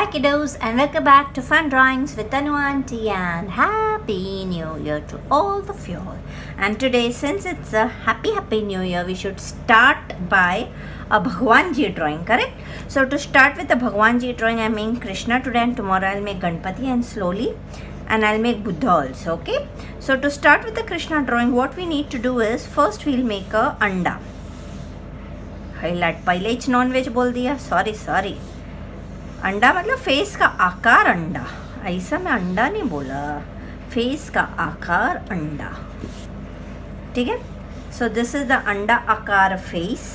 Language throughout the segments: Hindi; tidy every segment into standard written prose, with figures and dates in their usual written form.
Hi kiddos and welcome back to Fun Drawings with Tanu Auntie and Happy New Year to all of you all. And today, since it's a happy New Year, we should start by a Bhagwan Ji drawing, correct? So to start with the Bhagwan Ji drawing, I make Krishna today and tomorrow I'll make Ganpati and slowly and I'll make Buddha also, okay? So to start with the Krishna drawing, what we need to do is first we'll make a anda. Highlight पहले ही नॉन वेज बोल दिया, सॉरी. अंडा मतलब फेस का आकार अंडा, ऐसा मैं अंडा नहीं बोला, फेस का आकार अंडा, ठीक है. सो दिस इज द अंडा आकार face,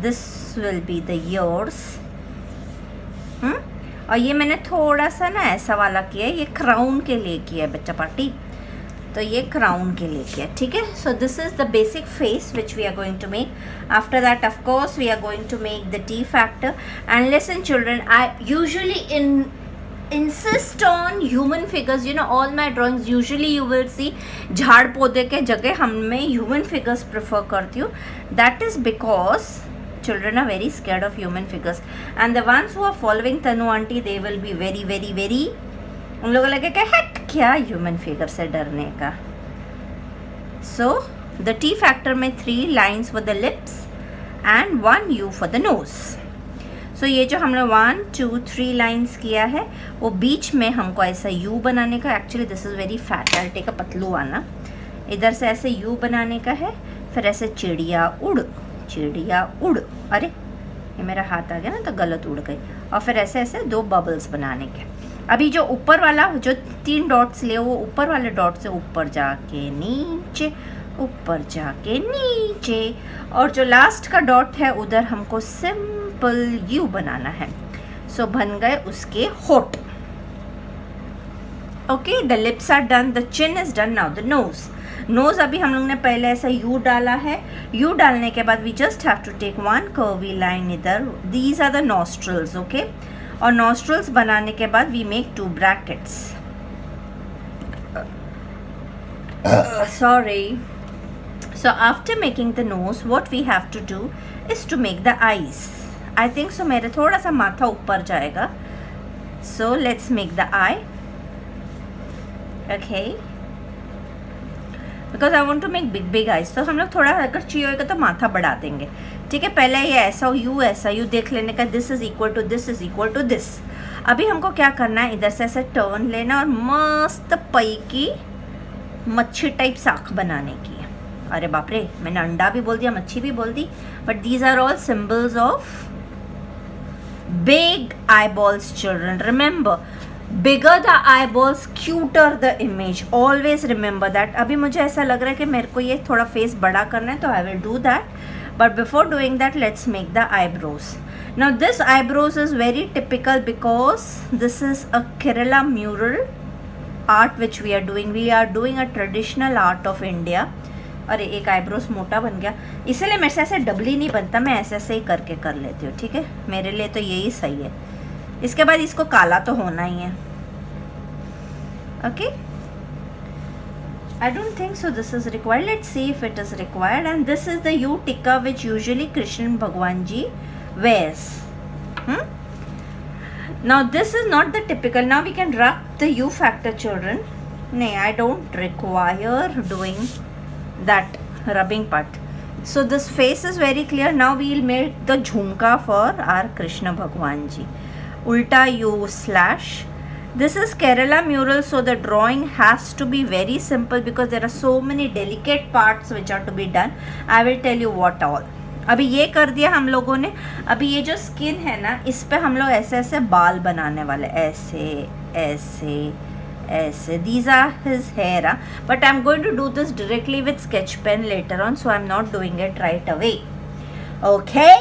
this will be the years. और ये मैंने थोड़ा सा ना ऐसा वाला किया है, ये क्राउन के लिए किया है बच्चा पार्टी, तो ये क्राउन के लिए किया, ठीक है. So this is the basic face which we are going to make. After that of course we are going to make the T factor. And listen children, I usually insist on human figures. You know, all my drawings usually you will see झाड़ पौधे के जगह हम मैं human figures prefer करती हूँ. That is because children are very scared of human figures and the ones who are following Tanu auntie, they will be very उन लोगों लगे कि हट क्या ह्यूमन फिगर से डरने का. सो द टी फैक्टर में 3 lines for the lips and 1 U for the nose. So ये जो हमने 1 2 3 लाइन्स किया है, वो बीच में हमको ऐसा यू बनाने का. Actually this is very fat, I take a पतलू आना. इधर से ऐसे यू बनाने का है, फिर ऐसे चिड़िया उड़, अरे ये मेरा हाथ आ गया ना तो गलत उड़ गई. और फिर ऐसे ऐसे 2 बबल्स बनाने के. अभी जो ऊपर वाला जो 3 डॉट्स ले, वो ऊपर वाले डॉट से ऊपर जाके नीचे, ऊपर जाके नीचे, और जो लास्ट का डॉट है उधर हमको सिंपल यू बनाना है. सो बन गए उसके होठ. Okay, the lips are done, the chin is done. Now the nose अभी हम लोग ने पहले ऐसा यू डाला है. यू डालने के बाद we just have to take 1 curvy line इधर. These are the nostrils, okay. और नॉस्ट्रल्स बनाने के बाद we make 2 brackets. Sorry. So after making the nose what we have to do is to make the eyes. I think so मेरे थोड़ा सा माथा ऊपर जाएगा. So let's make the eye, okay, because I want to make big eyes. तो हम लोग थोड़ा अगर चाहिए होगा तो माथा बढ़ा देंगे, ठीक है. पहले ये ऐसा यू देख लेने का, this is equal to this. अभी हमको क्या करना है, इधर से ऐसे टर्न लेना और मस्त पई की मच्छी टाइप साख बनाने की है. अरे बाप रे, मैंने अंडा भी बोल दिया, मच्छी भी बोल दी, but these are all symbols of big eyeballs. Children remember, bigger the eyeballs, cuter the image. Always remember that. अभी मुझे ऐसा लग रहा है कि मेरे को ये थोड़ा फेस बड़ा करना है, तो I will do that. But before doing that, let's make the eyebrows. Now this eyebrows is very typical because this is a Kerala mural art which we are doing. We are doing a traditional art of India. अरे एक आईब्रोस मोटा बन गया, इसलिए मेरे से ऐसे डबली नहीं बनता, मैं ऐसे ऐसे ही करके कर लेती हूँ, ठीक है. मेरे लिए तो यही सही है. इसके बाद इसको काला तो होना ही है, okay. I don't think so this is required. Let's see if it is required. And this is the you tikka which usually Krishna भगवान जी wears. Now this is not the typical. Now we can rub the U factor, children. No, I don't require doing that rubbing part. So this face is very clear. Now we will make the jhumka for our Krishna Bhagwan ji. Ulta U slash. This is Kerala mural, so the drawing has to be very simple because there are so many delicate parts which are to be done. I will tell you what all. अभी ये कर दिया हम लोगों ने. अभी ये जो स्किन है ना, इस पे हम लोग ऐसे ऐसे बाल बनाने वाले, ऐसे ऐसे ऐसे. These are his hair, but I'm going to do this directly with sketch pen later on, so I'm not doing it right away. Okay?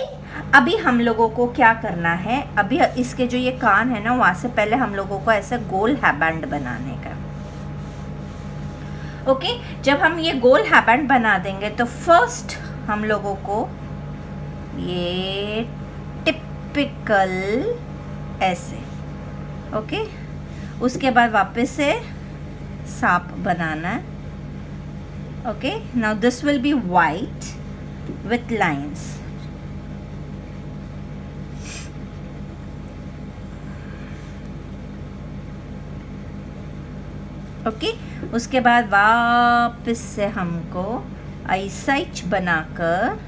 अभी हम लोगों को क्या करना है, अभी इसके जो ये कान है ना, वहाँ से पहले हम लोगों को ऐसे गोल हैबैंड बनाने का, ओके. जब हम ये गोल हैबैंड बना देंगे तो फर्स्ट हम लोगों को ये टिपिकल ऐसे, ओके. उसके बाद वापस से सांप बनाना है, okay. Now this will B white with lines. 1 okay. उसके बाद वापस से हमको ऐसा ही बनाकर,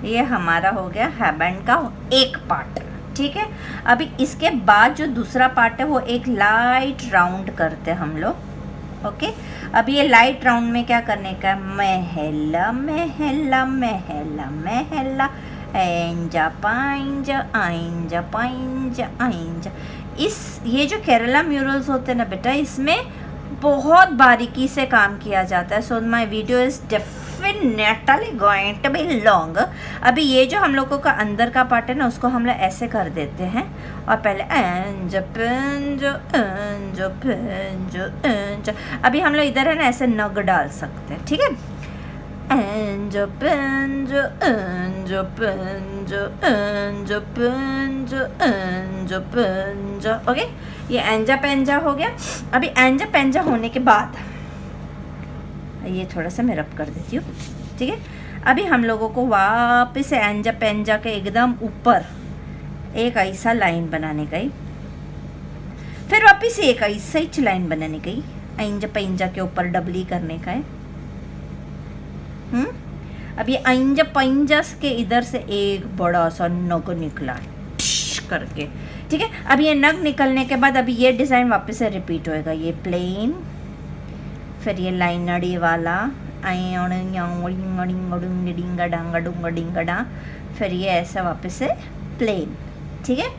ये हमारा हो गया हेयरबैंड का एक पार्ट, ठीक है। अभी इसके बाद जो दूसरा पार्ट है वो एक लाइट राउंड करते हैं हम लोग, ओके। अभी ये लाइट राउंड में क्या करने का है, महला महला महला महला, एंजा पाइंजा आइंजा पाइंजा आइंजा। इस ये जो केरला म्यूरल्स होते हैं ना बेटा, इसमें बहुत बारीकी से काम किया जाता है। So my video is definitely going to be long. अभी ये जो हम लोगों का अंदर का पार्ट है ना, उसको हम लोग ऐसे कर देते हैं, और पहले एंज पेंज एंज पेंज एंज। अभी हम लोग इधर है ना ऐसे नग डाल सकते हैं, ठीक है। एंज पेंज एंज पेंज एंज पेंज एंज पेंज, ओके। ये एंजा पेंजा हो गया। अभी एंजा पेंजा होने के बाद ये थोड़ा सा मैं रब कर देती हूँ, ठीक है। अभी हम लोगों को वापस से एंजा पेंजा के एकदम ऊपर एक ऐसा लाइन बनाने का ही, फिर वापस से एक ऐसा ही लाइन बनाने का ही, एंजा पेंजा के ऊपर डबली करने का है। अब ये एंजा पेंजा के इधर से एक बड़ा सा नग निकला करके, ठीक है। अब ये नग निकलने के बाद अभी ये डिज़ाइन वापस से रिपीट होएगा, ये प्लेन, फिर ये लाइनड़ी वाला, फिर ये ऐसा वापस से प्लेन, ठीक है।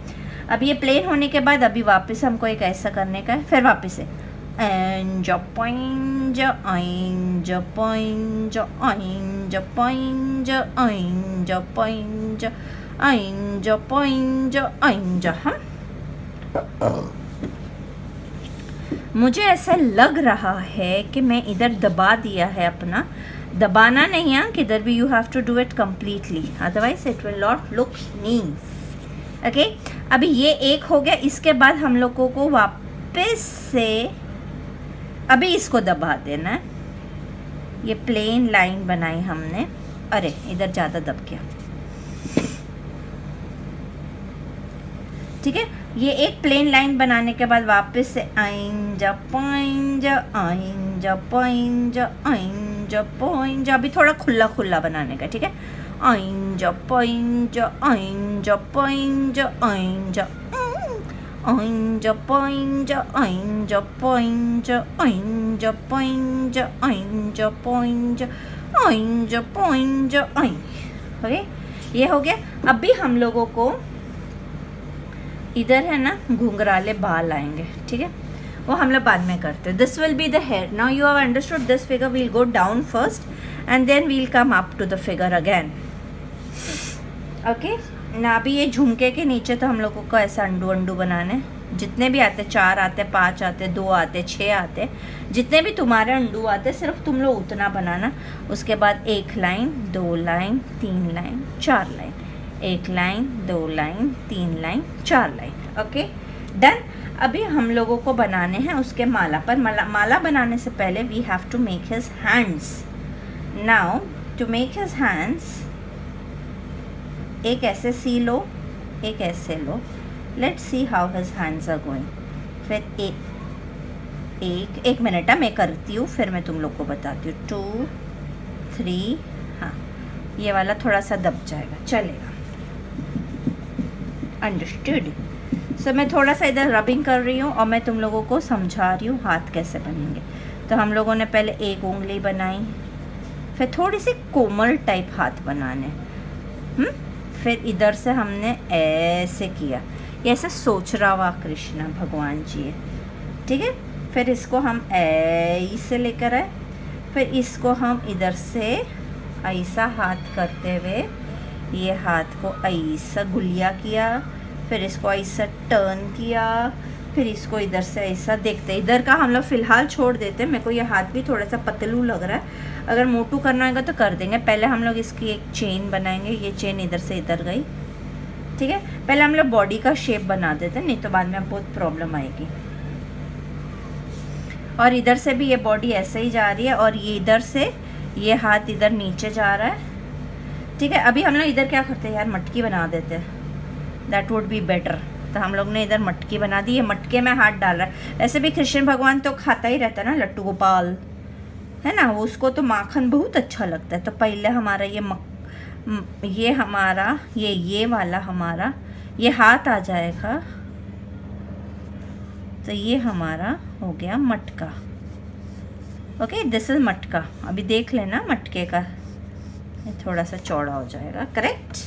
अब ये प्लेन होने के बाद अभी वापस हमको एक ऐसा करने का है, फिर वापस से एंज पॉइंज एंज पॉइंज एंज पॉइंज एंज पॉइंज एंज पॉइंज एंज। हम मुझे ऐसा लग रहा है कि मैं इधर दबा दिया है अपना, दबाना नहीं है किधर भी, you have to do it completely, otherwise it will not look neat, okay. अभी ये एक हो गया। इसके बाद हम लोगों को वापस से अभी इसको दबा देना है। ये प्लेन लाइन बनाई हमने, अरे इधर ज़्यादा दब गया, ठीक है। ये एक प्लेन लाइन बनाने के बाद वापस से आइंजा पॉइंज आइंजा पॉइंज आइंजा पॉइंज, अभी थोड़ा खुला खुला बनाने का, ठीक है। आइंजा पॉइंज आइंजा पॉइंज आइंजा आइंजा पॉइंज आइंजा पॉइंज आइंजा पॉइंज आइंजा पॉइंज आइंजा पॉइंज आइंज, ओके। ये हो गया। अभी हम लोगों को इधर है ना घुंघराले बाल आएंगे, ठीक है, वो हम लोग बाद में करते हैं। This will be the hair. Now you have understood this figure will go down first and then we'll come up to the figure again, okay ना। अभी ये झुमके के नीचे तो हम लोगों को ऐसा अंडू अंडू बनाने, जितने भी आते, 4 आते, 5 आते, 2 आते, 6 आते, जितने भी तुम्हारे अंडू आते, सिर्फ तुम लोग उतना बनाना। उसके बाद 1 line 2 line 3 line 4 line, 1 line 2 line 3 line 4 line, okay done. अभी हम लोगों को बनाने हैं उसके माला पर। माला बनाने से पहले we have to make his hands. Now to make his hands, एक ऐसे सी लो, एक ऐसे लो, let's see how his hands are going. फिर एक मिनट मैं करती हूँ, फिर मैं तुम लोग को बताती हूँ। 2 3, हाँ ये वाला थोड़ा सा दब जाएगा, चलेगा, अंडरस्टूड। सो मैं थोड़ा सा इधर रबिंग कर रही हूँ और मैं तुम लोगों को समझा रही हूँ हाथ कैसे बनेंगे। तो हम लोगों ने पहले एक उंगली बनाई, फिर थोड़ी सी कोमल टाइप हाथ बनाने, फिर इधर से हमने ऐसे किया, ये ऐसे सोच रहा हुआ कृष्ण भगवान जी है, ठीक है। फिर इसको हम ऐसे लेकर आए, फिर इसको हम इधर से ऐसा हाथ करते हुए ये हाथ को ऐसा गुलिया किया, फिर इसको ऐसा टर्न किया, फिर इसको इधर से ऐसा देखते, इधर का हम लोग फ़िलहाल छोड़ देते हैं। मेरे को ये हाथ भी थोड़ा सा पतलू लग रहा है, अगर मोटू करना होगा तो कर देंगे। पहले हम लोग इसकी एक चेन बनाएंगे, ये चेन इधर से इधर गई, ठीक है। पहले हम लोग बॉडी का शेप बना देते हैं, नहीं तो बाद में बहुत प्रॉब्लम आएगी। और इधर से भी ये बॉडी ऐसे ही जा रही है, और ये इधर से ये हाथ इधर नीचे जा रहा है, ठीक है। अभी हम लोग इधर क्या करते हैं यार, मटकी बना देते हैं, दैट वुड बी बेटर, तो हम लोग ने इधर मटकी बना दी। ये मटके में हाथ डाल रहा है। ऐसे भी कृष्ण भगवान तो खाता ही रहता है ना, लट्टू गोपाल है ना, वो उसको तो माखन बहुत अच्छा लगता है। तो पहले हमारा ये हमारा ये वाला हमारा ये हाथ आ जाएगा, तो ये हमारा हो गया मटका। ओके, दिस इज मटका। अभी देख लेना मटके का, ये थोड़ा सा चौड़ा हो जाएगा, करेक्ट।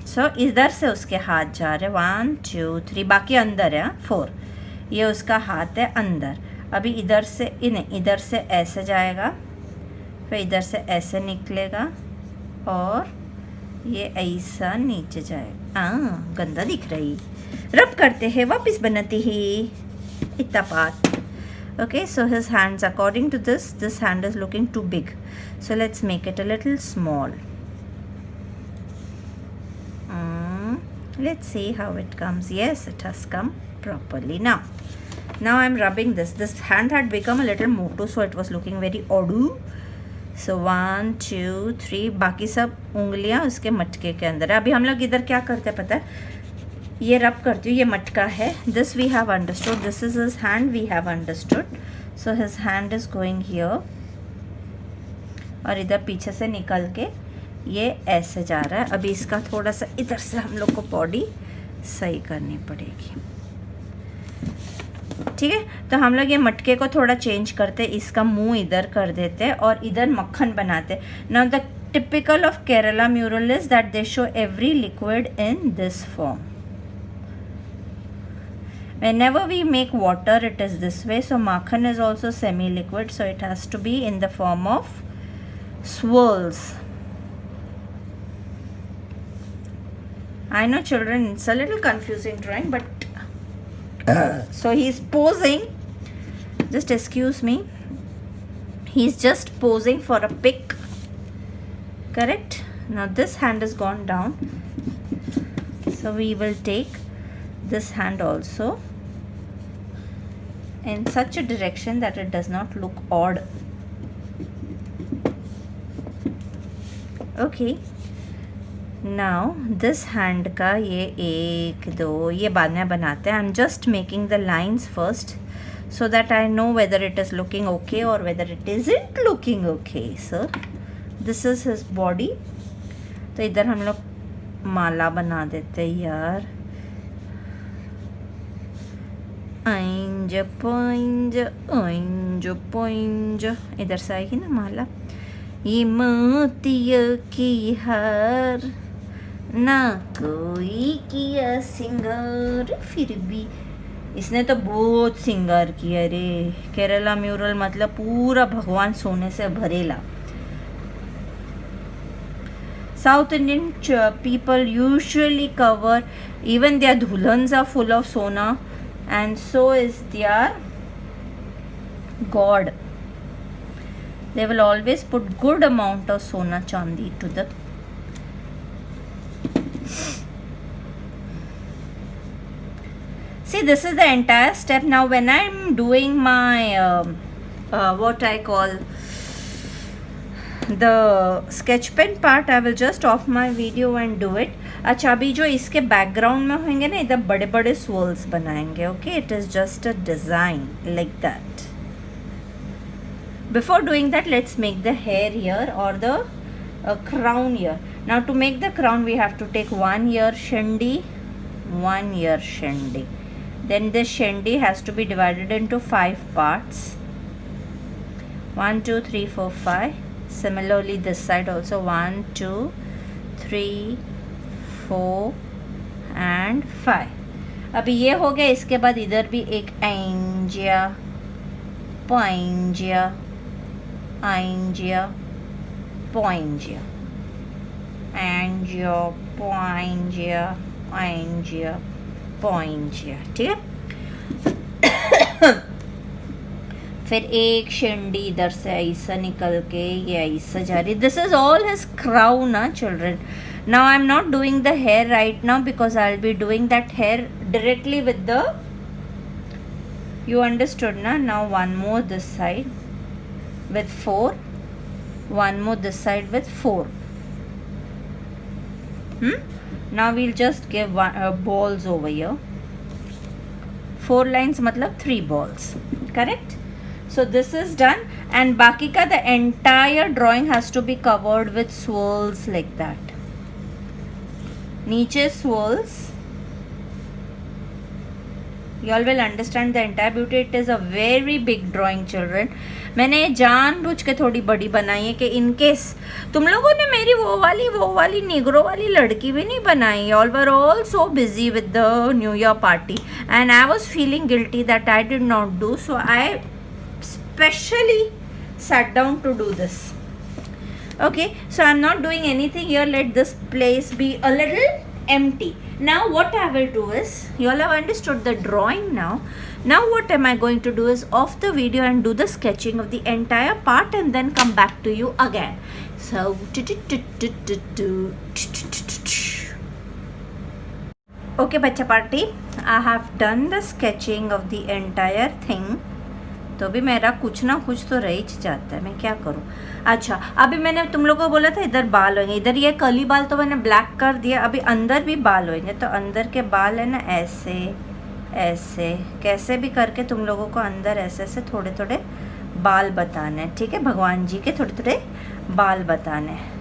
सो इधर से उसके हाथ जा रहे 1 2 3, बाकी अंदर है 4। ये उसका हाथ है अंदर। अभी इधर से इधर से ऐसे जाएगा, फिर इधर से ऐसे निकलेगा और ये ऐसा नीचे जाएगा। गंदा दिख रही, रब करते हैं वापस बनाते ही इतना part. Okay, so his hands, according to this hand is looking too big, so let's make it a little small. Let's see how it comes. Yes, it has come properly. Now I'm rubbing this hand had become a little moto, so it was looking very odd. So 1 2 3, बाकी सब उंगलियां उसके मटके के अंदर है। अभी हम लोग इधर क्या करते हैं पता है, ये रब करती हूँ, ये मटका है। This we have understood, this is his hand, we have understood. So his hand is going here, और इधर पीछे से निकल के ये ऐसे जा रहा है। अभी इसका थोड़ा सा इधर से हम लोग को बॉडी सही करनी पड़ेगी, ठीक है। तो हम लोग ये मटके को थोड़ा चेंज करते, इसका मुंह इधर कर देते और इधर मक्खन बनाते। Now the typical of Kerala mural is that they show every liquid in this form. Whenever we make water, it is this way. So makhan is also semi-liquid, so it has to be in the form of swirls. I know children, it's a little confusing drawing, but so he's posing. Just excuse me. He's just posing for a pic. Correct? Now this hand is gone down. So we will take this hand also in such a direction that it does not look odd. Okay, now this hand का ये 1 2 ये बाद में बनाते हैं। I'm just making the lines first so that I know whether it is looking okay or whether it isn't looking okay. So this is his body. तो इधर हम लोग माला बना देते हैं यार। इंज पोइंज इंज पोइंज, इधर से आएगी ना माला। ये मोतिया की हार ना कोई किया सिंगार, फिर भी इसने तो बहुत सिंगार किया रे। केरला म्यूरल मतलब पूरा भगवान सोने से भरेला। South Indian people usually cover, even their dulhans are full of sona, and so is their god. They will always put good amount of sona chandi to the see. This is the entire step. Now when I'm doing my what I call the sketch pen part, I will just off my video and do it. अच्छा, अभी जो इसके बैकग्राउंड में होंगे ना, इधर बड़े बड़े swirls बनाएंगे. Okay, it is just a design like that. Before doing that, let's make the hair here or the crown here. Now to make the crown, we have to take 1 ear shandi, 1 ear shandi. Then this shandi has to be divided into 5 parts. 1 2 3 4 5. Similarly this side also 1 2 3 4 and 5. अभी ये हो गया. इसके बाद इधर भी एक एंजिया पोइंजिया एंजिया पोइंजिया एंजिया पोइंजिया एंजिया पोइंजिया. ठीक है. फिर एक शंडी इधर से ऐसा निकल के ये ऐसा जा रही. This is all his crown ना children. Now I am not doing the hair right now because I will be doing that hair directly with the, you understood na. Now one more this side with 4, one more this side with 4. Now we'll just give balls over here. 4 lines matlab 3 balls, correct? So this is done, and baki ka the entire drawing has to be covered with swirls like that. Niche swirls. You all will understand the entire beauty. It is a very big drawing, children. मैंने जानबूझ के थोड़ी बड़ी बनाई है कि इन केस तुम लोगों ने मेरी वो वाली निगरो वाली लड़की भी नहीं बनाई. All were all so busy with the New Year party, and I was feeling guilty that I did not do. So I specially sat down to do this. Okay, so I'm not doing anything here. Let this place be a little empty. Now what I will do is, you all have understood the drawing now. Now what am I going to do is off the video and do the sketching of the entire part and then come back to you again. So okay bachcha party, I have done the sketching of the entire thing. तो अभी मेरा कुछ ना कुछ तो रह ही जाता है, मैं क्या करूँ. अच्छा, अभी मैंने तुम लोगों को बोला था इधर बाल होंगे, इधर ये कर्ली बाल तो मैंने ब्लैक कर दिया. अभी अंदर भी बाल होंगे, तो अंदर के बाल है ना ऐसे ऐसे कैसे भी करके तुम लोगों को अंदर ऐसे ऐसे थोड़े थोड़े बाल बताने हैं. ठीक है, भगवान जी के थोड़े थोड़े बाल बताने हैं,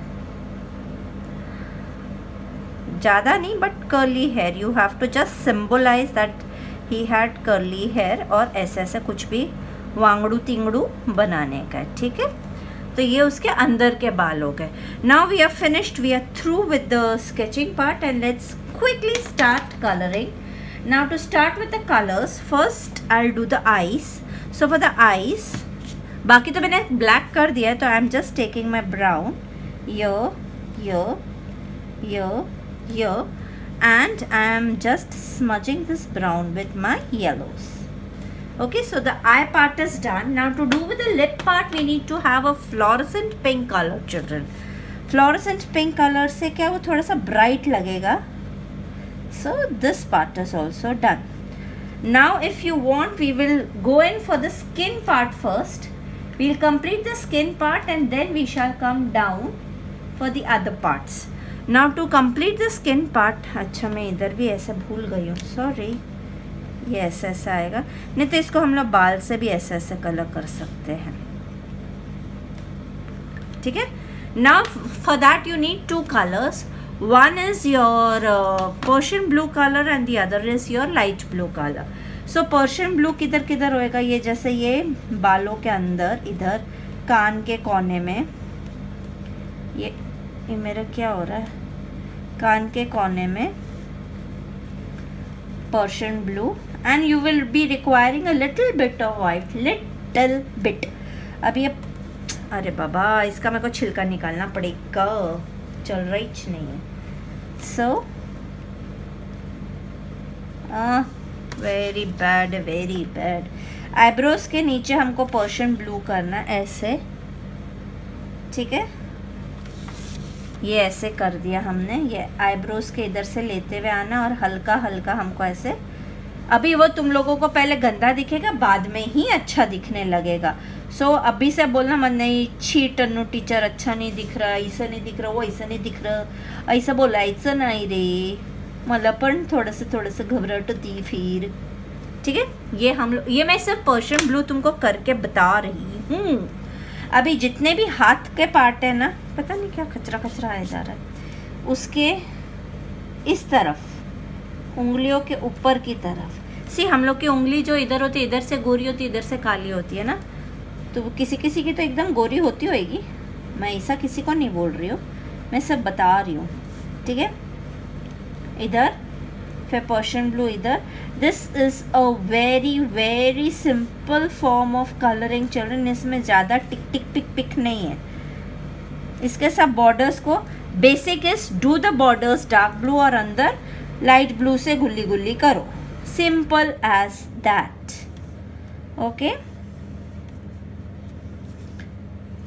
ज़्यादा नहीं, but curly hair. You have to just symbolise that he had curly hair, और ऐसे ऐसे कुछ भी वांगड़ू तिंगड़ू बनाने का है. ठीक है, तो ये उसके अंदर के बाल हो गए. Now we are finished, we are through with the sketching part, and let's quickly start colouring. Now to start with the colours, first I will do the eyes. So for the eyes, बाकी तो मैंने ब्लैक कर दिया है, तो I am just taking my brown here, and I am just smudging this brown with my yellows. Okay, so the eye part is done. Now to do with the lip part, we need to have a fluorescent pink color, children. Fluorescent pink color से क्या वो थोड़ा सा bright लगेगा. So this part is also done. Now if you want, we will go in for the skin part first. We'll complete the skin part and then we shall come down for the other parts. Now to complete the skin part, अच्छा मैं इधर भी ऐसे भूल गई हूँ, सॉरी. ये ऐसा ऐसा आएगा, नहीं तो इसको हम लोग बाल से भी ऐसे ऐसे कलर कर सकते हैं. ठीक है. Now for that you need 2 colors. One is your Persian blue color and the other is your light blue color. So Persian blue किधर किधर होएगा, ये जैसे ये बालों के अंदर, इधर कान के कोने में, ये मेरा क्या हो रहा है, कान के कोने में Persian blue, and you will be requiring a little bit of white, little bit. अब ये, अरे बाबा, इसका मेरे को छिलका निकालना पड़ेगा, चल रही नहीं है. So very bad. आईब्रोज के नीचे हमको Persian blue करना ऐसे. ठीक है, ये ऐसे कर दिया हमने. ये आईब्रोज के इधर से लेते हुए आना और हल्का हल्का हमको ऐसे. अभी वो तुम लोगों को पहले गंदा दिखेगा, बाद में ही अच्छा दिखने लगेगा. सो अभी से बोलना मत, नहीं छी टन्नू टीचर अच्छा नहीं दिख रहा, ऐसा नहीं दिख रहा, वो ऐसा नहीं दिख रहा, ऐसा बोलायचं नाही रे. मला पण थोडंसं घबराहट होती फिर. ठीक है, ये हम लोग, ये मैं सिर्फ Persian blue तुमको करके बता रही हूँ. अभी जितने भी हाथ के पार्ट है ना, पता नहीं क्या कचरा आया जा रहा है, उसके इस तरफ, उंगलियों के ऊपर की तरफ. सी हम लोग की उंगली जो इधर होती है, इधर से गोरी होती है, इधर से काली होती है ना, तो किसी किसी की तो एकदम गोरी होती होएगी. मैं ऐसा किसी को नहीं बोल रही हूँ, मैं सब बता रही हूँ. ठीक है, इधर फिर Persian blue इधर. This is a very simple form of colouring children. इसमें ज़्यादा टिक टिक पिक नहीं है. इसके सब बॉर्डर्स को, basic is do the borders dark blue और अंदर लाइट ब्लू से गुल्ली करो. Simple as that. ओके,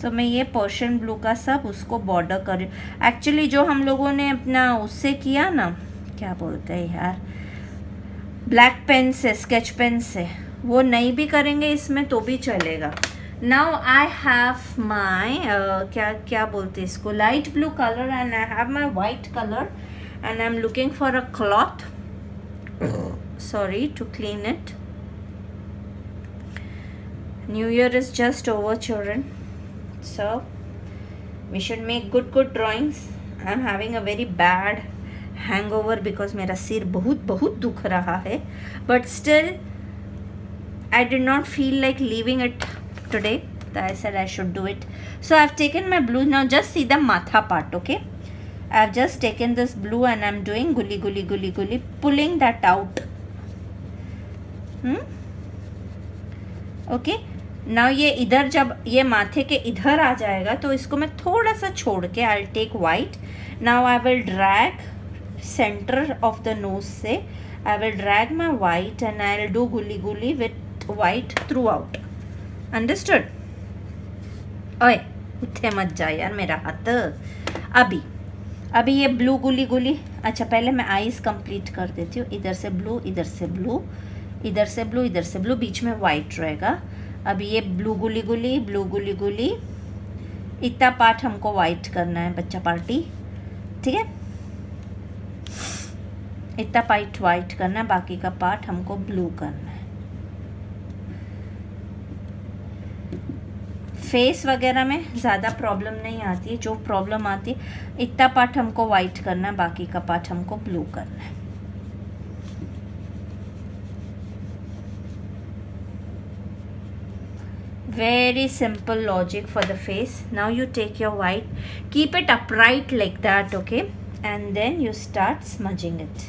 तो मैं ये Persian blue का सब उसको बॉर्डर कर रही हूँ. एक्चुअली जो हम लोगों ने अपना उससे किया ना, क्या बोलते हैं यार, ब्लैक पेन से, स्केच पेन से, वो नहीं भी करेंगे इसमें तो भी चलेगा. नाउ आई हैव माई क्या बोलते हैं इसको, light blue colour, and I have my white colour, and I'm looking for a cloth, sorry, to clean it. New Year is just over, children, so we should make good drawings. I'm having a very bad hangover because मेरा सिर बहुत दुख रहा है, but still I did not feel like leaving it today, so I said I should do it. So I've taken my blue. Now just see the matha part, okay? I've just taken this blue and I'm doing guli, pulling that out. Okay, now ये इधर जब ये माथे के इधर आ जाएगा तो इसको मैं थोड़ा सा छोड़ के I'll take white. Now I will drag center of the nose से I will drag my white and I'll do guli with white throughout. Understood? ओए उठे मत जा यार मेरा हाथ. अभी ये ब्लू गुली. अच्छा पहले मैं आईज कंप्लीट कर देती हूँ. इधर से ब्लू, इधर से ब्लू, इधर से ब्लू, इधर से ब्लू, बीच में वाइट रहेगा. अभी ये ब्लू गुली. इतना पार्ट हमको वाइट करना है बच्चा पार्टी, ठीक है? इतना पार्ट वाइट करना है, बाकी का पार्ट हमको ब्लू करना है. फेस वगैरह में ज़्यादा प्रॉब्लम नहीं आती है. जो प्रॉब्लम आती है इतना पार्ट हमको वाइट करना है, बाकी का पार्ट हमको ब्लू करना है. Very simple logic for the face. Now you take your white, keep it upright like that, okay? And then you start smudging it.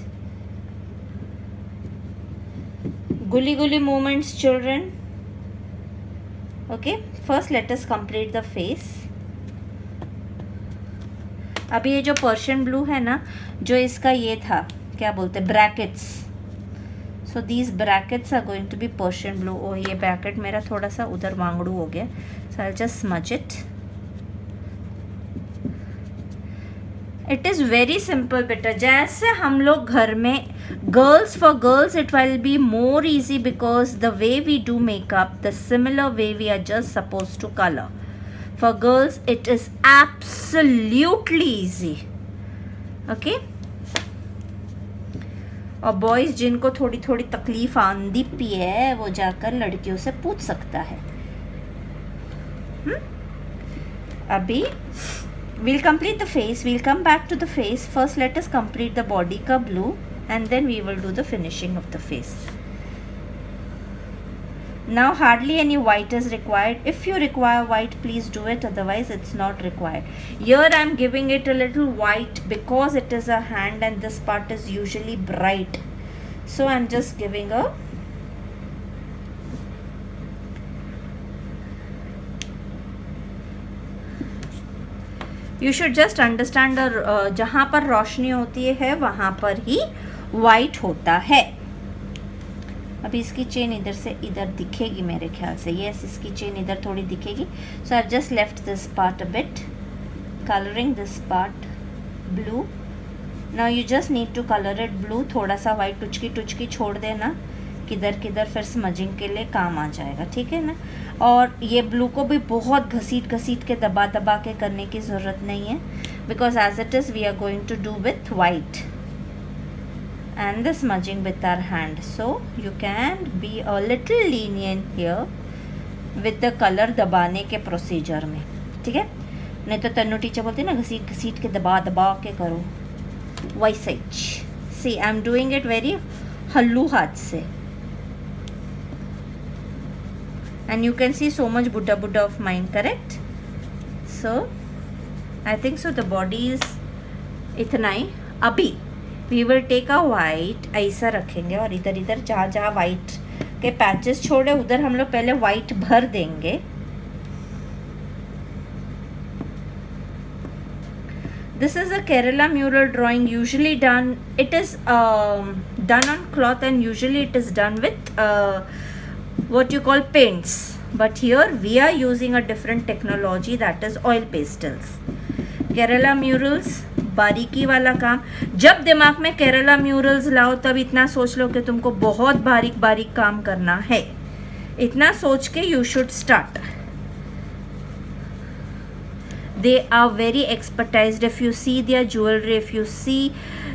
Guli movements, children. Okay, first let us complete the face. अभी ये जो पर्शियन ब्लू है ना, जो इसका ये था क्या बोलते brackets, so these brackets are going to be Persian blue. ओ ये ब्रैकेट मेरा थोड़ा सा उधर वांगड़ू हो गया, so I just smudge it. It is very simple बेटा. जैसे हम लोग घर में girls, for girls it will be more easy because the way we do makeup, the similar way we are just suppose to colour. For girls it is absolutely easy, okay? और बॉयज़ जिनको थोड़ी तकलीफ आंदी पी है वो जाकर लड़कियों से पूछ सकता है. अभी we'll complete the face, we'll come back to the face. First let us complete the body ka blue and then we will do the finishing of the face. Now hardly any white is required. If you require white, please do it, otherwise it's not required. Here I'm giving it a little white because it is a hand and this part is usually bright, so I'm just giving a you should just understand जहाँ पर रोशनी होती है वहाँ पर ही वाइट होता है. अभी इसकी चेन इधर से इधर दिखेगी मेरे ख्याल से. यस, इसकी चेन इधर थोड़ी दिखेगी. So I just left this part a bit, colouring this part blue. Now you just need to colour it blue. थोड़ा सा वाइट टुचकी छोड़ देना, किधर फिर स्मजिंग के लिए काम आ जाएगा, ठीक है ना? और ये ब्लू को भी बहुत घसीट के दबा के करने की ज़रूरत नहीं है, because as it is we are going to do with white and the smudging with our hand, so you can be a little lenient here with the color दबाने के प्रोसीजर में, ठीक है? नहीं तो तन्नू टीचर बोलती है ना घसीट के दबा के करो, वैसे ही. See I am doing it very हल्लू हाथ से and you can see so much buddha of mine, correct? So I think so the body is इतना ही. अभी we will take a white, ऐसा रखेंगे और इधर जहाँ वाइट के पैचेस छोड़े उधर हम लोग पहले वाइट भर देंगे. This is a Kerala mural drawing, usually done, it is done on cloth and usually it is done with what you call paints, but here we are using a different technology, that is oil pastels. Kerala murals बारीकी वाला काम. जब दिमाग में केरला म्यूरल्स लाओ तब इतना सोच लो कि तुमको बहुत बारीक काम करना है. इतना सोच के you should start. they are very expertised. If you see their jewelry, if you see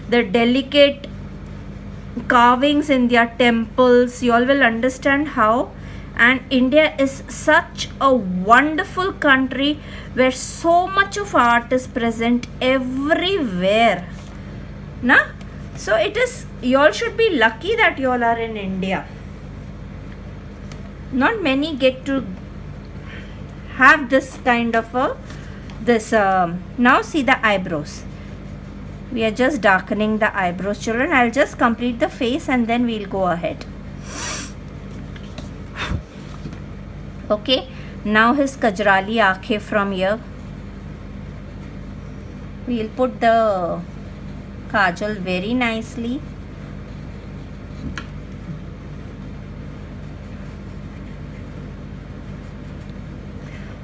the delicate carvings in their temples, you all will understand how. And India is such a wonderful country where so much of art is present everywhere, na? So it is, you all should be lucky that you all are in India. Not many get to have this kind of a now see the eyebrows. We are just darkening the eyebrows, children. I'll just complete the face and then we'll go ahead. Okay, now his Kajrali aankhein from here. We'll put the kajal very nicely.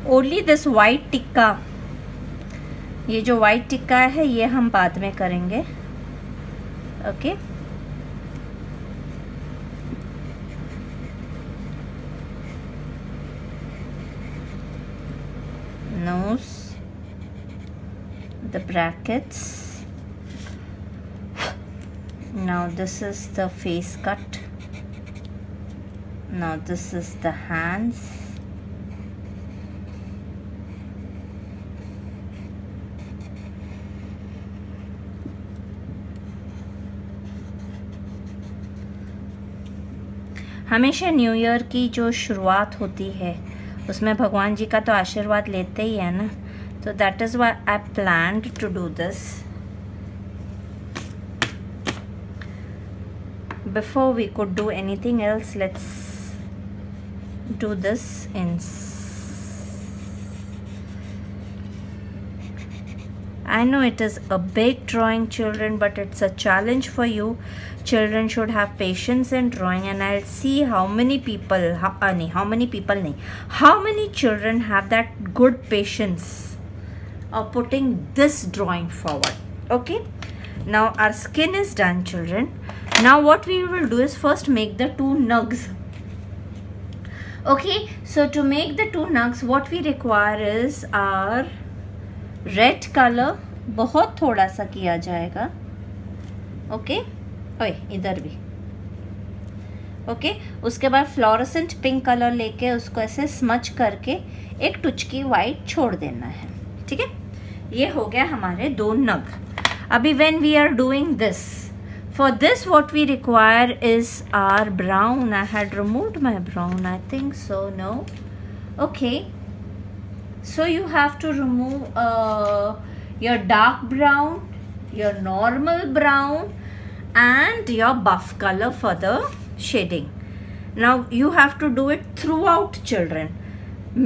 Only this white tikka, ये जो white टिक्का है ये हम बाद में करेंगे. Okay, nose, the brackets. Now this is the face cut. Now this is the hands. हमेशा न्यू ईयर की जो शुरुआत होती है उसमें भगवान जी का तो आशीर्वाद लेते ही है ना, तो that is why I planned to do this. Before we could do anything else, let's do this in. I know it is a big drawing, children, but it's a challenge for you. Children should have patience in drawing, and I'll see how many children have that good patience of putting this drawing forward. Okay, now our skin is done, children. Now what we will do is first make the two nugs. Okay, so to make the two nugs, what we require is our red colour, बहुत थोड़ा सा किया जाएगा. ओके, ओए इधर भी. ओके, उसके बाद फ्लोरोसेंट पिंक कलर लेके उसको ऐसे स्मच करके एक टुचकी वाइट छोड़ देना है. ठीक है, ये हो गया हमारे दो नग. अभी when we are doing this, for this what we require is our brown. I had removed my brown, I think so. No, okay. So you have to remove your dark brown, your normal brown, and your buff color for the shading. Now you have to do it throughout, children.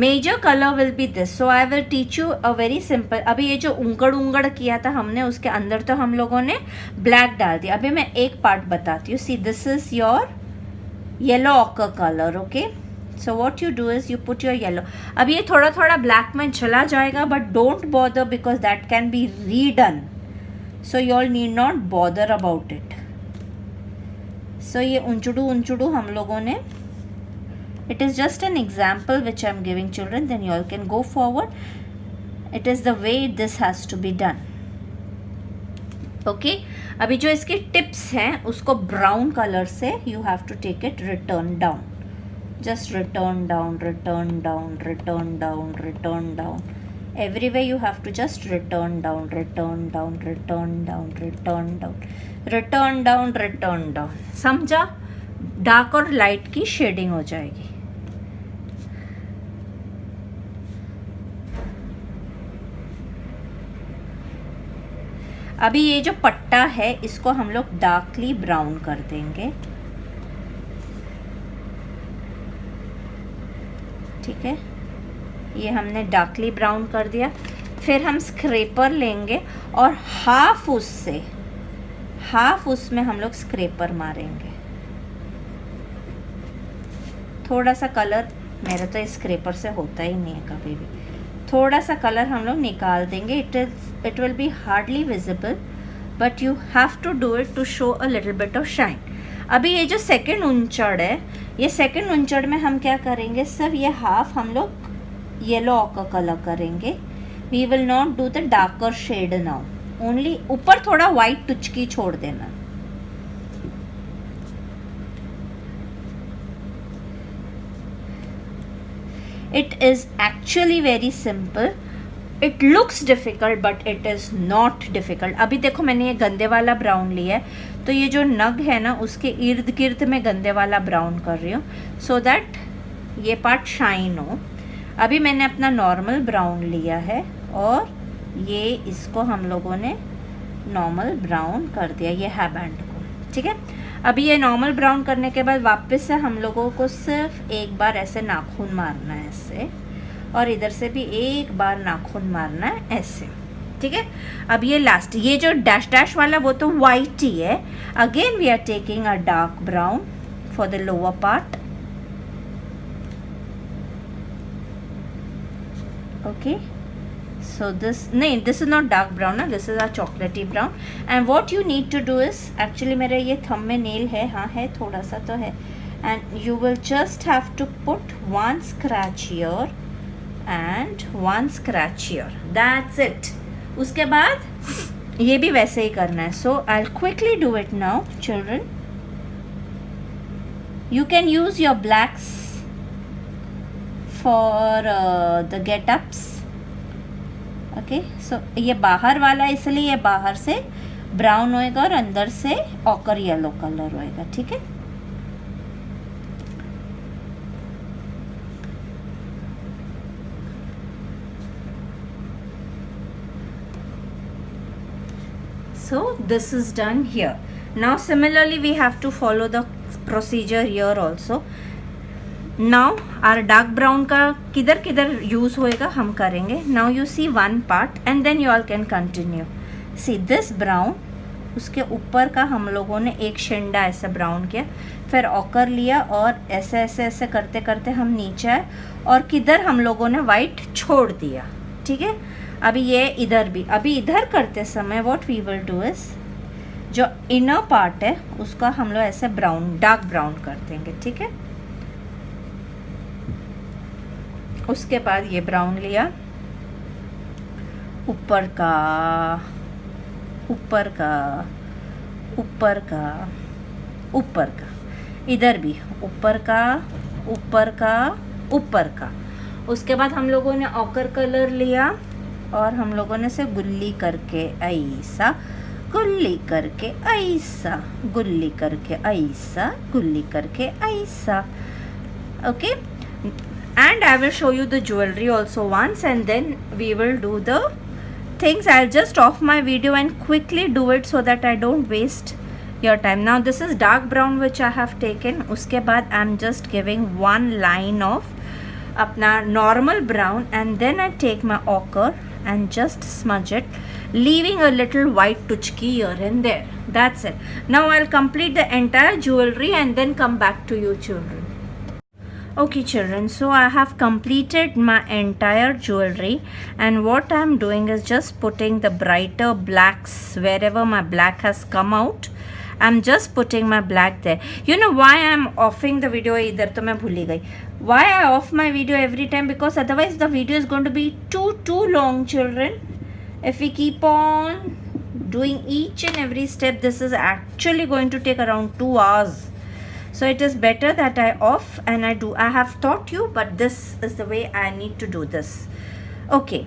Major color will be this. So I will teach you a very simple. अभी ये जो उंगड़ किया था हमने, उसके अंदर तो हम लोगों ने black डाल दिया. अभी मैं एक part बताती हूँ. See, this is your yellow ochre color. Okay. So what you do is you put your yellow. अब ये थोड़ा थोड़ा black में चला जाएगा, but don't bother because that can be redone. So you all need not bother about it. So ये उंचुडू हम लोगों ने, it is just an example which I am giving, children. Then you all can go forward. It is the way this has to be done. Okay. अभी जो इसकी tips हैं उसको brown color से you have to take it return down. Just return down, return down, return down, return down. Everywhere you have to just return down, return down, return down, return down, return down, return down. समझा? डार्क और लाइट की शेडिंग हो जाएगी. अभी ये जो पट्टा है इसको हम लोग डार्कली ब्राउन कर देंगे. ठीक है, ये हमने डार्कली ब्राउन कर दिया. फिर हम स्क्रेपर लेंगे और हाफ उसमें हम लोग स्क्रेपर मारेंगे. थोड़ा सा कलर, मेरा तो स्क्रेपर से होता ही नहीं है कभी भी. थोड़ा सा कलर हम लोग निकाल देंगे. It will be hardly visible, but you have to do it to show a little bit of shine. अभी ये जो सेकंड उंचड़ है, ये सेकंड उंचड़ में हम क्या करेंगे, सिर्फ ये हाफ हम लोग येलो ऑकर कलर करेंगे. We will not do the darker shade now, only ऊपर थोड़ा वाइट टुचकी छोड़ देना. It is actually very simple. It looks difficult but it is not difficult. अभी देखो मैंने ये गंदे वाला ब्राउन लिया है, तो ये जो नग है ना उसके इर्द गिर्द में गंदे वाला ब्राउन कर रही हूँ सो दैट ये पार्ट शाइन हो. अभी मैंने अपना नॉर्मल ब्राउन लिया है और ये इसको हम लोगों ने नॉर्मल ब्राउन कर दिया, ये है बैंड को. ठीक है, अभी ये नॉर्मल ब्राउन करने के बाद वापस से हम लोगों को सिर्फ एक बार ऐसे नाखून मारना है ऐसे, और इधर से भी एक बार नाखून मारना है ऐसे. ठीक है, अब ये लास्ट, ये जो डैश डैश वाला वो तो वाइट ही है. Again we are taking a dark brown for the lower part. Okay, so this is not dark brown ना, this is a chocolatey brown. And what you need to do is, actually मेरे ये thumb में nail है, हाँ है थोड़ा सा तो है, and you will just have to put one scratch here and one scratch here, that's it. उसके बाद ये भी वैसे ही करना है. So I'll quickly do it now children. You can use your blacks for the get-ups. Okay, so ये बाहर वाला इसलिए ये बाहर से ब्राउन होएगा और अंदर से ऑकर येलो कलर होएगा. ठीक है, so this is done here. Now similarly we have to follow the procedure here also. Now our dark brown का किधर किधर यूज़ होएगा हम करेंगे. Now you see one part and then you all can continue. See this brown, उसके ऊपर का हम लोगों ने एक शेंडा ऐसे ब्राउन किया, फिर ऑकर लिया और ऐसे ऐसे ऐसे करते करते हम नीचे आए और किधर हम लोगों ने वाइट छोड़ दिया. ठीक है, अभी ये इधर भी, अभी इधर करते समय what we will do is, जो इनर पार्ट है उसका हम लोग ऐसे ब्राउन, डार्क ब्राउन कर देंगे. ठीक है, उसके बाद ये ब्राउन लिया, ऊपर का ऊपर का ऊपर का ऊपर का, इधर भी ऊपर का ऊपर का ऊपर का. उसके बाद हम लोगों ने ऑकर कलर लिया और हम लोगों ने से गुल्ली करके ऐसा, गुल्ली करके ऐसा, गुल्ली करके ऐसा, गुल्ली करके ऐसा. Okay, and I will show you the jewelry also once and then we will do the things. I'll just off my video and quickly do it so that I don't waste your time. Now this is dark brown which I have taken. उसके बाद I'm just giving one line of अपना normal brown and then I take my ochre and just smudge it, leaving a little white tuchki here and there. That's it. Now I'll complete the entire jewelry and then come back to you children. Okay children, so I have completed my entire jewelry and what I am doing is just putting the brighter blacks wherever my black has come out. I am just putting my black there. You know why I am offing the video, इधर तो मैं भूल ही गई. Why I off my video every time, because otherwise the video is going to be too long children. If we keep on doing each and every step, this is actually going to take around 2 hours. So it is better that I off and I have taught you, but this is the way I need to do this. Okay,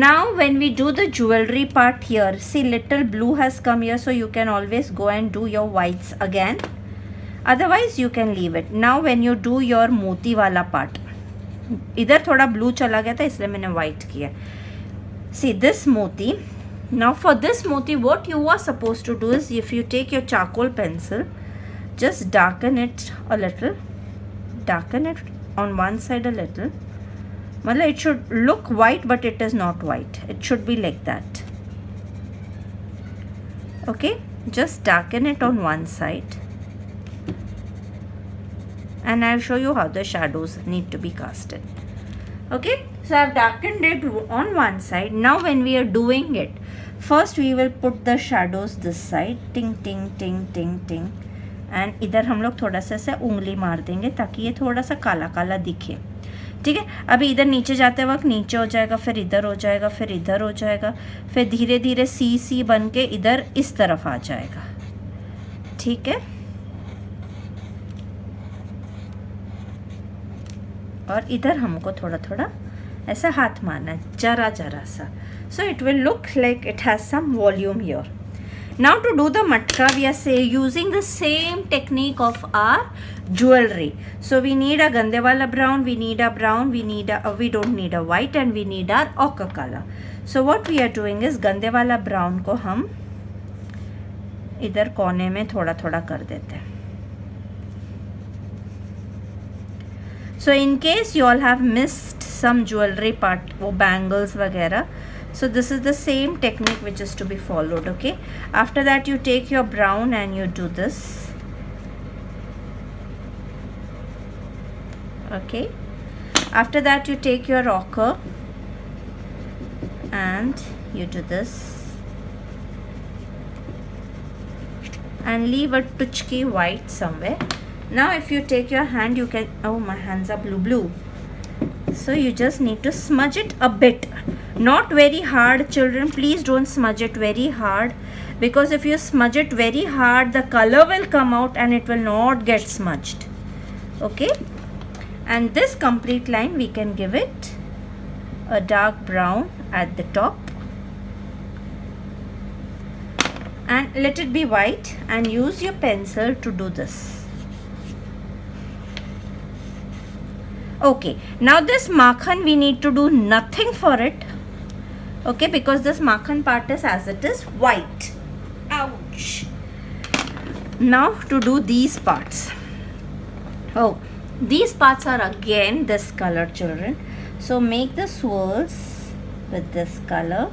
now when we do the jewelry part here, see little blue has come here, so you can always go and do your whites again, otherwise you can leave it. Now when you do your moti wala part, इधर थोड़ा blue चला गया था इसलिए मैंने white किया. See this moti. Now for this moti what you are supposed to do is, if you take your charcoal pencil, just darken it a little, darken it on one side a little. Well, it should look white but it is not white, it should be like that. Okay, just darken it on one side and I'll show you how the shadows need to be casted. Okay, so I've darkened it on one side. Now when we are doing it, first we will put the shadows this side, ting ting ting ting ting, and इधर हम लोग थोड़ा सा ऐसे उंगली मार देंगे ताकि ये थोड़ा सा काला काला दिखे. ठीक है, अभी इधर नीचे जाते वक्त नीचे हो जाएगा, फिर इधर हो जाएगा, फिर इधर हो जाएगा, फिर धीरे धीरे सी सी बन के इधर इस तरफ आ जाएगा। ठीक है, और इधर हमको थोड़ा थोड़ा ऐसा हाथ मारना है, जरा जरा सा, so it will look like it has some volume here. Now to do the matka, we are using the same technique of our jewelry. So we need a gandewala brown, we need a brown, we don't need a white, and we need our ochre color. So what we are doing is gandewala brown को हम इधर कोने में थोड़ा थोड़ा कर देते हैं. So in case you all have missed some jewelry part, वो bangles वगैरह, so this is the same technique which is to be followed. Okay, after that you take your brown and you do this. Okay, after that you take your ochre and you do this and leave a touchki white somewhere. Now if you take your hand, you can, oh my hands are blue, so you just need to smudge it a bit, not very hard. Children, please don't smudge it very hard, because if you smudge it very hard, the color will come out and it will not get smudged. Okay, and this complete line we can give it a dark brown at the top and let it be white, and use your pencil to do this. Okay, now this makhan we need to do nothing for it. Okay, because this makhan part is as it is white. Ouch. Now to do these parts. Oh, these parts are again this color, children. So make the swirls with this color.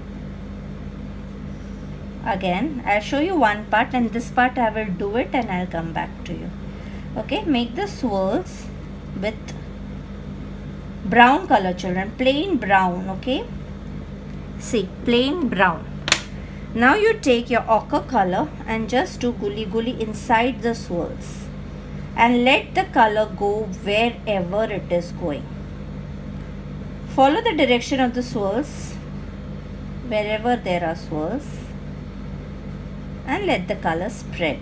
Again, I'll show you one part, and this part I will do it and I'll come back to you. Okay, make the swirls with brown color, children, plain brown. Okay, see, plain brown. Now you take your ochre color and just do guli guli inside the swirls and let the color go wherever it is going. Follow the direction of the swirls wherever there are swirls and let the color spread.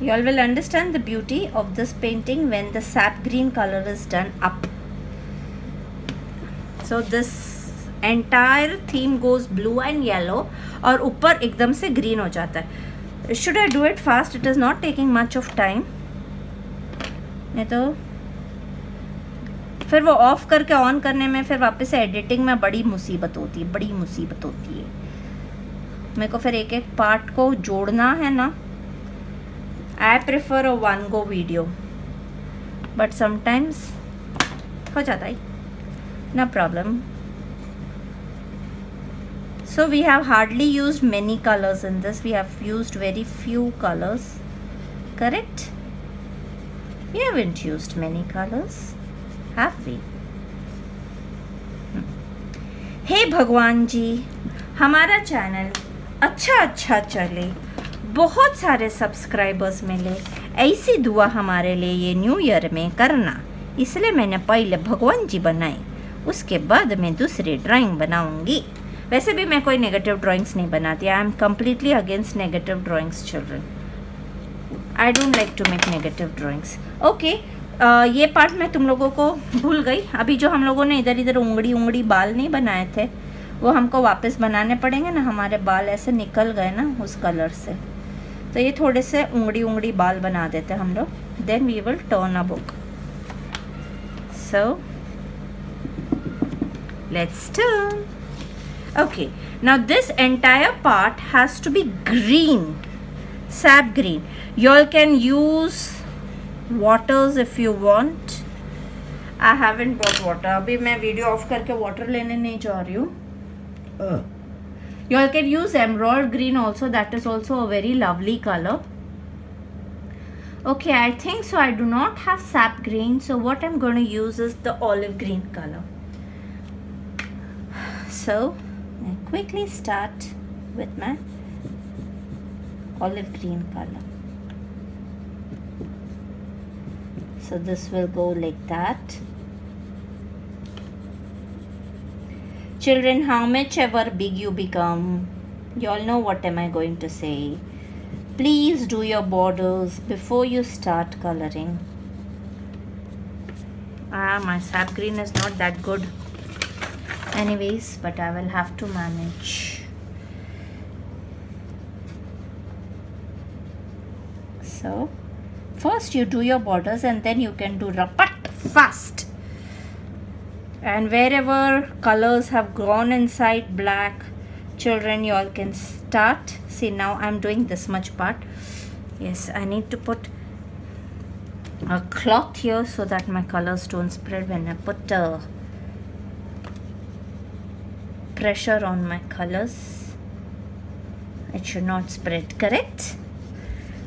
You all will understand the beauty of this painting when the sap green color is done up. So this entire theme goes blue and yellow और ऊपर एकदम से green हो जाता है. Should I do it fast? It is not taking much of time. नहीं तो फिर वो ऑफ करके ऑन करने में फिर वापस से एडिटिंग में बड़ी मुसीबत होती है. मेरे को फिर एक एक पार्ट को जोड़ना है ना. I prefer a one go video, but sometimes हो जाता है. No problem. So we have hardly used many colors in this. We have used very few colors. Correct? We haven't used many colors, have we? हे भगवान जी, हमारा चैनल अच्छा चले, बहुत सारे सब्सक्राइबर्स मिले, ऐसी दुआ हमारे लिए ये न्यू ईयर में करना. इसलिए मैंने पहले भगवान जी बनाए, उसके बाद मैं दूसरी ड्राइंग बनाऊंगी. वैसे भी मैं कोई नेगेटिव ड्राइंग्स नहीं बनाती. I am completely against negative drawings, children. I don't like to make negative drawings. Okay, ये पार्ट मैं तुम लोगों को भूल गई. अभी जो हम लोगों ने इधर इधर उंगली बाल नहीं बनाए थे, वो हमको वापस बनाने पड़ेंगे ना. हमारे बाल ऐसे निकल गए ना उस कलर से, तो ये थोड़े से उंगली बाल बना देते हम लोग. Then we will turn a book. So let's turn. Okay, now this entire part has to be green, sap green. You all can use waters if you want. I haven't bought water. अभी मैं वीडियो ऑफ करके वाटर लेने नहीं जा रही हूँ. You all can use emerald green also. That is also a very lovely color. Okay, I think so. I do not have sap green, so what I'm going to use is the olive green color. So I quickly start with my olive green color. So this will go like that. Children, how much ever big you become, you all know what am I going to say. Please do your borders before you start coloring. My sap green is not that good anyways, but I will have to manage. So first you do your borders and then you can do rapat fast. And wherever colors have gone inside black, children, you all can start. See, now I'm doing this much part. Yes, I need to put a cloth here so that my colors don't spread when I put pressure on my colors. It should not spread, correct?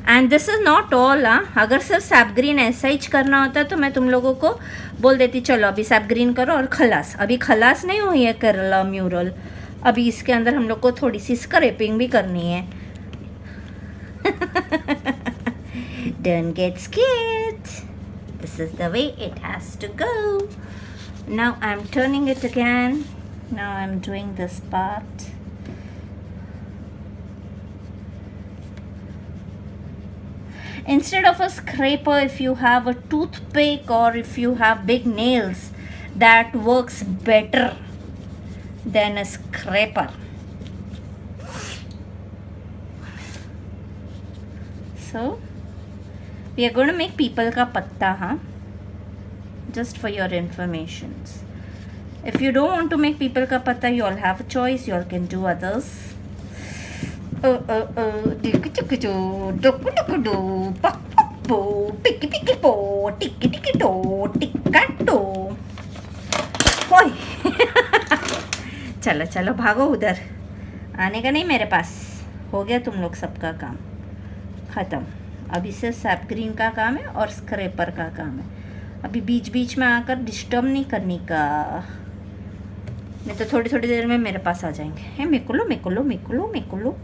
And this is not all. अगर सिर्फ सैप ग्रीन ऐसा ही करना होता तो मैं तुम लोगों को बोल देती चलो अभी सैप ग्रीन करो और खलास. अभी खलास नहीं हुई है केरला म्यूरल. अभी इसके अंदर हम लोग को थोड़ी सी स्क्रैपिंग भी करनी है. Don't get scared. This is the way it has to go. Now I'm turning it again. Now I'm doing this part. Instead of a scraper, if you have a toothpick or if you have big nails, that works better than a scraper. So we are going to make people ka patta, just for your information. If you don't want to make people ka patta, you all have a choice. You all can do others. चलो चलो भागो उधर. आने का नहीं मेरे पास. हो गया तुम लोग सबका काम ख़त्म. अभी से सैप ग्रीन का काम है और स्क्रैपर का काम है. अभी बीच बीच में आकर डिस्टर्ब नहीं करने का, नहीं तो थोड़ी थोड़ी देर में मेरे पास आ जाएंगे. हे मेकुलो मेकुलो मेकुलो मेकुलो.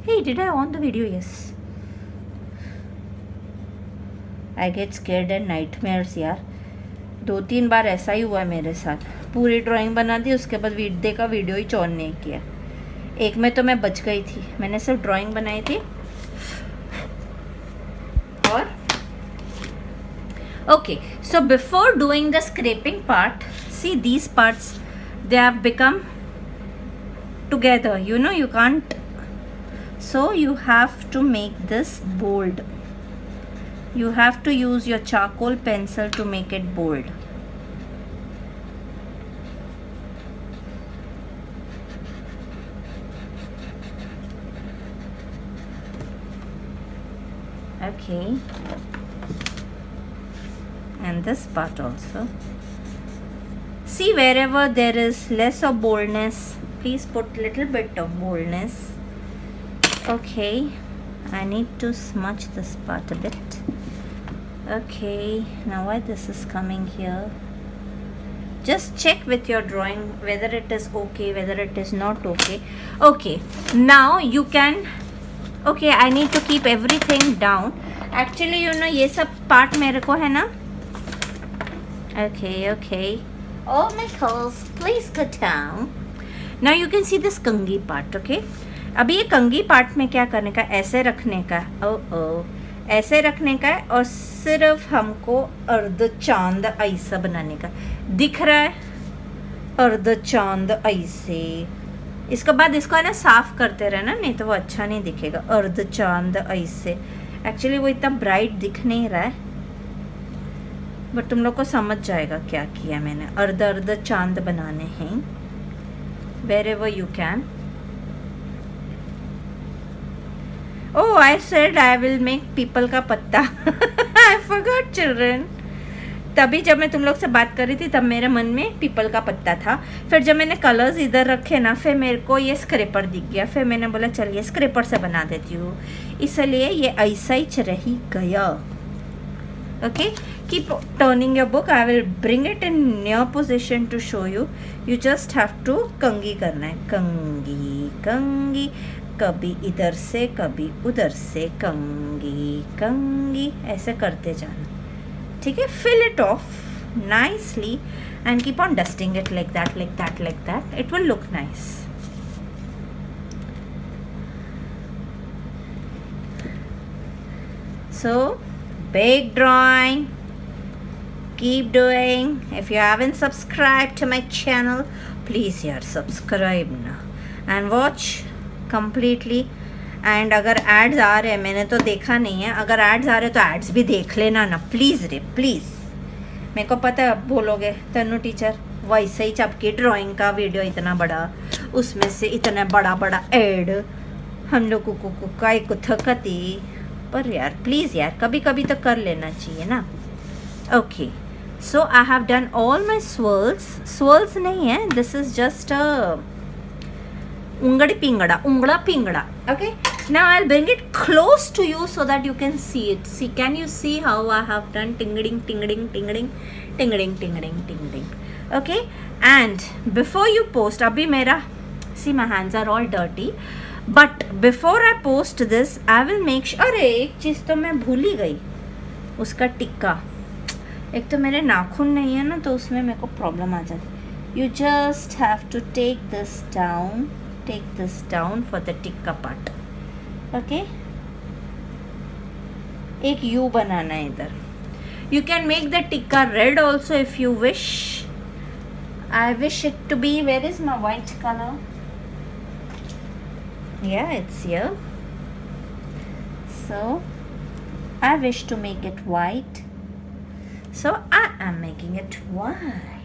Hey, did I on the video? Yes. I get scared and nightmares यार. 2-3 बार ऐसा ही हुआ है मेरे साथ. पूरी ड्राइंग बना दी, उसके बाद वीडियो का वीडियो ही ऑन नहीं किया. एक में तो मैं बच गई थी. मैंने सिर्फ ड्राइंग बनाई थी. और okay, so before doing the scraping part, see these parts, they have become together. You know, you can't. So you have to make this bold. You have to use your charcoal pencil to make it bold. Okay. And this part also. See, wherever there is less of boldness, please put little bit of boldness. Okay, I need to smudge this part a bit. Okay, now why this is coming here, just check with your drawing whether it is okay, whether it is not okay. Okay, now you can. Okay, I need to keep everything down. Actually, you know, ये सब part मेरे को है ना. Okay, okay. Oh my girls, please go down. Now you can see this कंगी part. Okay. अभी ये कंगी पार्ट में क्या करने का, ऐसे रखने का. ऐसे रखने का है और सिर्फ हमको अर्ध चांद ऐसा बनाने का. दिख रहा है अर्ध चांद ऐसे. इसके बाद इसको है ना साफ करते रहना, नहीं तो वो अच्छा नहीं दिखेगा. अर्ध चांद ऐसे. एक्चुअली वो इतना ब्राइट दिख नहीं रहा है, बट तुम लोग को समझ जाएगा क्या किया मैंने. अर्ध अर्ध चांद बनाने हैं. wherever you can. Oh, I said I will make people का पत्ता. I forgot children. तभी जब मैं तुम लोग से बात कर रही थी तब मेरे मन में पीपल का पत्ता था. फिर जब मैंने कलर्स इधर रखे ना, फिर मेरे को ये स्क्रैपर दिख गया. फिर मैंने बोला चलिए स्क्रैपर से बना देती हूँ, इसलिए ये ऐसा ही रही गया. Okay, keep turning your book. I will bring it in near position to show you. You just have to कंगी करना है. कंगी कंगी कभी इधर से कभी उधर से, कंगी कंगी, ऐसे करते जाना, ठीक है. Fill it off nicely and keep on dusting it like that, like that, like that. It will look nice. So big drawing, keep doing. If you haven't subscribed to my channel, please yaar subscribe na and watch completely. And अगर एड्स आ रहे हैं, मैंने तो देखा नहीं है, अगर एड्स आ रहे हैं तो एड्स भी देख लेना ना प्लीज़ रे प्लीज़. मेरे को पता है अब बोलोगे तन्नू टीचर वैसे ही आपकी ड्राइंग का वीडियो इतना बड़ा, उसमें से इतना बड़ा बड़ा ऐड, हम लोगों को काय को थकती. पर यार प्लीज़ यार कभी कभी तो कर लेना चाहिए ना. Okay, so I have done all my swirls नहीं है, this is just ungadi pingada, ungla pingada. Okay, now I'll bring it close to you so that you can see it. See, can you see how I have done tingling, tingling, tingling, tingling, tingling, tingling. Okay, and before you post, abhi mera, see my hands are all dirty, but before I post this, I will make sure. अरे एक चीज़ तो मैं भूल ही गई, उसका टिक्का. एक तो मेरे नाखून नहीं है ना, तो उसमें मेरे को प्रॉब्लम आ जाती. You just have to take this down for the tikka part. Okay, एक U बनाना है इधर. You can make the tikka red also if you wish. I wish it to be, where is my white color? Yeah, it's here. So I wish to make it white, so I am making it white.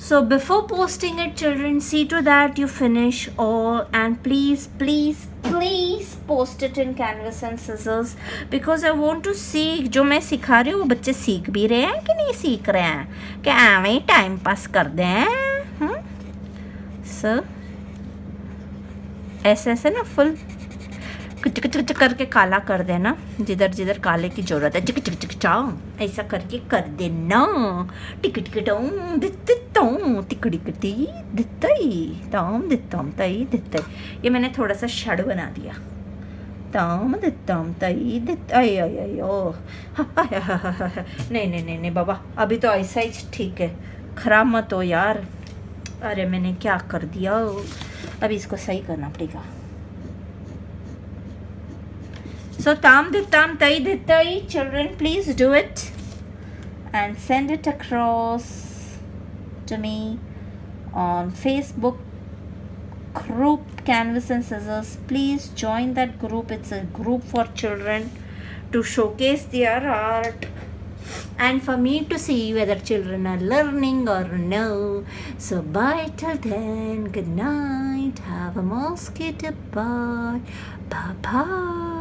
So before posting it, children, see to that you finish all, and please post it in canvas and scissors, because I want to see जो मैं सिखा रही हूँ वो बच्चे सीख भी रहे हैं कि नहीं सीख रहे हैं, कि ऐਵੇਂ ही टाइम पास कर दें. सो ऐसे ना फुल कुच करके काला कर देना, जिधर जिधर काले की जरूरत है चिक चिक चिक चाओ ऐसा करके कर देना. टिक टिक टाऊं दित्ताऊं तिकड़ी कटी दित्ताई ताम दित्ताम ताई दित्ताई. ये मैंने थोड़ा सा शड़ बना दिया. ताम दित्ताम ताई दित्ताई आई आई ओ. नहीं बाबा, अभी तो ऐसा ही ठीक है, खराब मत हो यार. अरे मैंने क्या कर दिया, अभी इसको सही करना पड़ेगा. So tam dittam tai dittai, children, please do it and send it across to me on Facebook group Canvas and Scissors. Please join that group. It's a group for children to showcase their art and for me to see whether children are learning or no. So bye till then. Good night. Have a mosquito bye. Bye bye.